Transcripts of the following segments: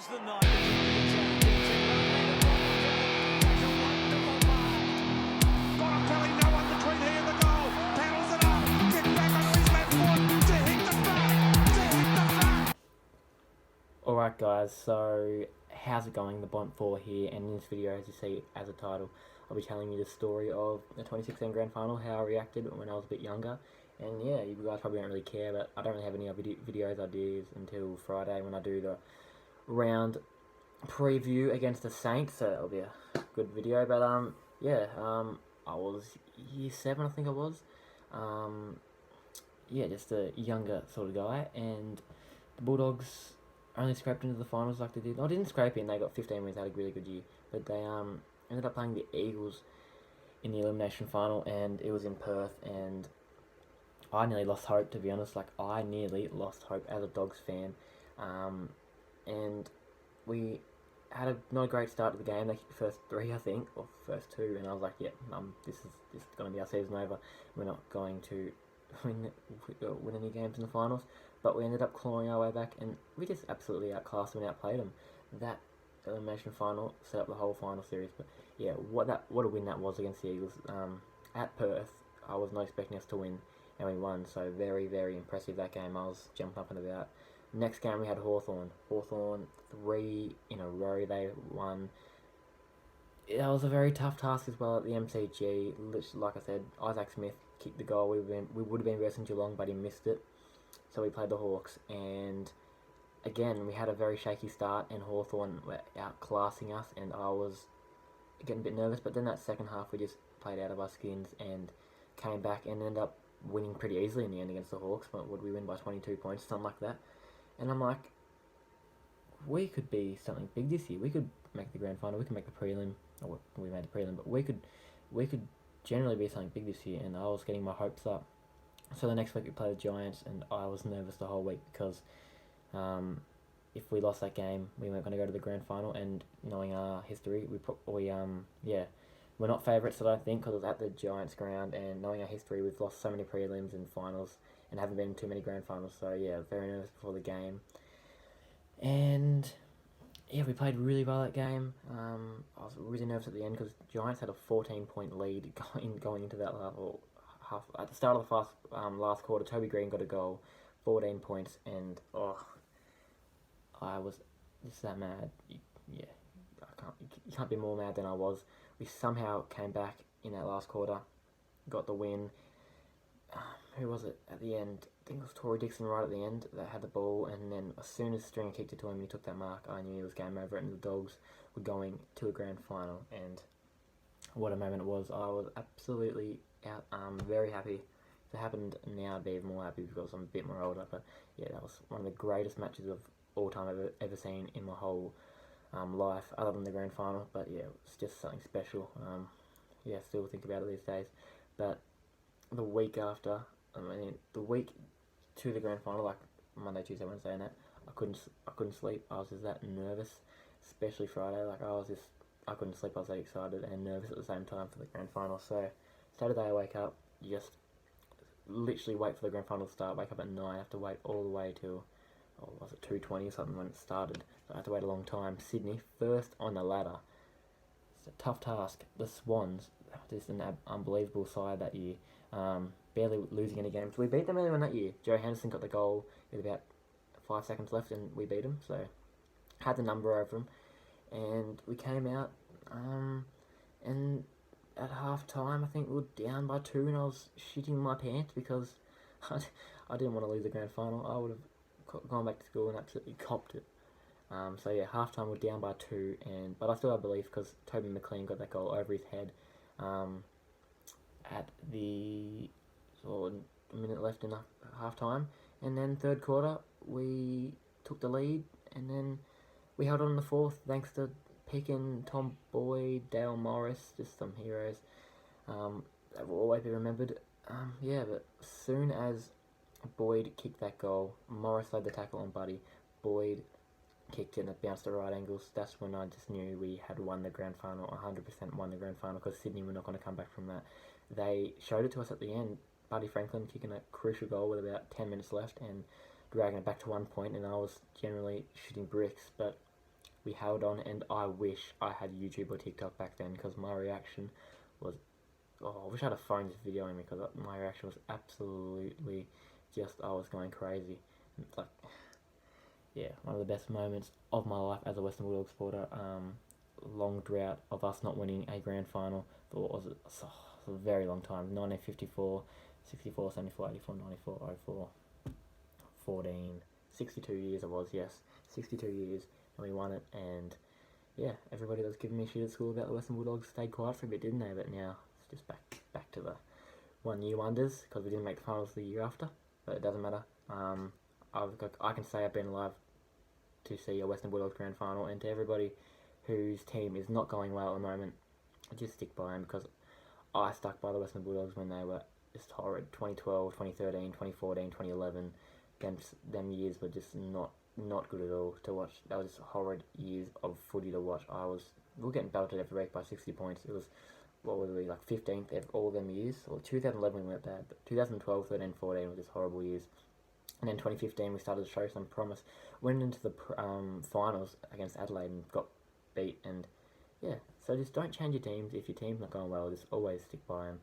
was the night. That's a wonderful mark. Got a Kelly, no one between he and the goal. Paddles it up. Kick back onto his left foot to hit the back. To hit the back. Alright guys, so how's it going? The Bont 4 here, and in this video, as you see as a title, I'll be telling you the story of the 2016 Grand Final, how I reacted when I was a bit younger. And yeah, you guys probably don't really care, but I don't really have any other videos ideas until Friday when I do the round preview against the Saints, so it'll be a good video. But yeah, I was year 7, I think I was. Yeah, just a younger sort of guy, and the Bulldogs only scraped into the finals like they did. I didn't scrape in, they got 15 wins, they had a really good year. But they ended up playing the Eagles in the elimination final, and it was in Perth, and I nearly lost hope, to be honest. Like, I nearly lost hope as a Dogs fan. And we had not a great start to the game. They kicked the first 3, I think, or first 2, and I was like, yeah, this is going to be our season over. We're not going to win any games in the finals. But we ended up clawing our way back, and we just absolutely outclassed them and outplayed them. That elimination final set up the whole final series. But yeah, what a win that was against the Eagles. At Perth, I was not expecting us to win, and we won. So very, very impressive that game. I was jumping up and about. Next game we had Hawthorn. Hawthorn 3 in a row they won. It was a very tough task as well at the MCG. Like I said, Isaac Smith kicked the goal. We would have been versing Geelong, but he missed it. So we played the Hawks, and again, we had a very shaky start, and Hawthorn were outclassing us, and I was getting a bit nervous. But then that second half, we just played out of our skins and came back and ended up winning pretty easily in the end against the Hawks. But would we win by 22 points, something like that? And I'm like, we could be something big this year. We could make the grand final. We could make the prelim. Or we made the prelim, but we could generally be something big this year. And I was getting my hopes up. So the next week we played the Giants, and I was nervous the whole week because if we lost that game, we weren't going to go to the grand final. And knowing our history, we're not favourites, I don't think, because it was at the Giants ground. And knowing our history, we've lost so many prelims and finals, and haven't been in too many grand finals. So yeah, very nervous before the game. And yeah, we played really well that game. I was really nervous at the end because Giants had a 14-point lead going into that level. At the start of the last quarter, Toby Green got a goal, 14 points, and I was just that mad. You can't be more mad than I was. We somehow came back in that last quarter, got the win. Who was it at the end? I think it was Tory Dixon right at the end that had the ball, and then as soon as Stringer kicked it to him, he took that mark. I knew it was game over, and the Dogs were going to a grand final. And what a moment it was! I was absolutely out. Very happy. If it happened now, I'd be even more happy because I'm a bit more older. But yeah, that was one of the greatest matches of all time I've ever seen in my whole life, other than the grand final. But yeah, it was just something special. Yeah, still think about it these days. But the week after, the week to the grand final, like Monday, Tuesday, Wednesday, and that, I couldn't sleep. I was just that nervous, especially Friday. Like I couldn't sleep. I was that excited and nervous at the same time for the grand final. So Saturday I wake up, just literally wait for the grand final to start. Wake up at 9, I have to wait all the way till, was it 2:20 or something when it started? So I had to wait a long time. Sydney, first on the ladder. It's a tough task. The Swans, just an unbelievable side that year. Barely losing any games. We beat them earlier in that year. Joe Henderson got the goal with about 5 seconds left, and we beat them. So had the number over them, and we came out. And at half time, I think we were down by 2, and I was shitting my pants because I didn't want to lose the grand final. I would have gone back to school and absolutely copped it. So yeah, half time we're down by 2, but I still have belief because Toby McLean got that goal over his head at the a minute left in the half time, and then third quarter we took the lead, and then we held on in the fourth thanks to Pickin, Tom Boyd, Dale Morris, just some heroes that will always be remembered. Yeah, but as soon as Boyd kicked that goal, Morris led the tackle on Buddy. Boyd kicked it and it bounced at right angles. That's when I just knew we had won the grand final, 100% won the grand final, because Sydney were not going to come back from that. They showed it to us at the end. Buddy Franklin kicking a crucial goal with about 10 minutes left and dragging it back to 1 point, and I was generally shooting bricks. But we held on, and I wish I had YouTube or TikTok back then, because my reaction was, oh, I wish I had a phone just videoing me, because my reaction was absolutely just, I was going crazy. It's like, yeah, one of the best moments of my life as a Western Bulldogs supporter. Long drought of us not winning a grand final for what was it? Oh, a very long time. 1954, 64, 74, 84, 94, 04, 14, 62 years it was, yes. 62 years, and we won it, and yeah, everybody that was giving me shit at school about the Western Bulldogs stayed quiet for a bit, didn't they? But now it's just back to the 1 year wonders, because we didn't make the finals the year after, but it doesn't matter. I can say I've been alive to see a Western Bulldogs grand final, and to everybody whose team is not going well at the moment, just stick by them, because I stuck by the Western Bulldogs when they were just horrid. 2012, 2013, 2014, 2011, them years were just not good at all to watch. That was just horrid years of footy to watch. We were getting belted every week by 60 points. It was, what was we, like 15th all them years? Or 2011 we went bad, but 2012, 13, 14 were just horrible years. And then 2015 we started to show some promise. Went into the finals against Adelaide and got beat, and yeah, so just don't change your teams. If your team's not going well, just always stick by them.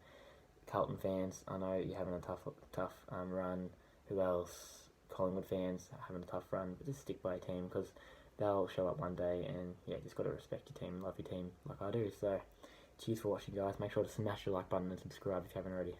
Carlton fans, I know you're having a tough run. Who else? Collingwood fans having a tough run, but just stick by your team, because they'll show up one day, and yeah, just got to respect your team, love your team like I do. So cheers for watching, guys. Make sure to smash your like button and subscribe if you haven't already.